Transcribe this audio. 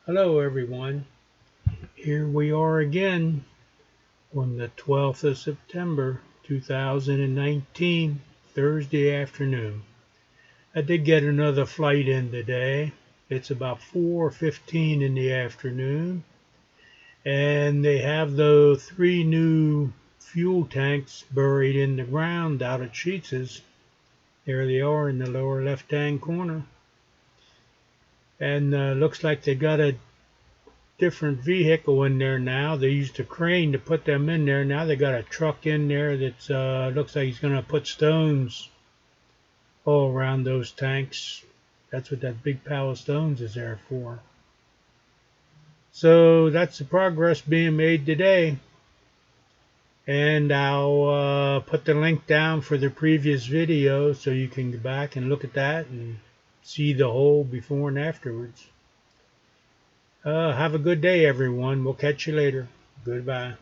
Hello everyone, here we are again on the 12th of September 2019, Thursday afternoon. I did get another flight in today. It's about 4:15 in the afternoon, and they have the 3 new fuel tanks buried in the ground out at Sheetz's. There they are in the lower left-hand corner. And looks like they got a different vehicle in there now. They used a crane to put them in there. Now they got a truck in there that looks like he's going to put stones all around those tanks. That's what that big pile of stones is there for. So that's the progress being made today. And I'll put the link down for the previous video so you can go back and look at that and see the whole before and afterwards. Have a good day, everyone. We'll catch you later. Goodbye.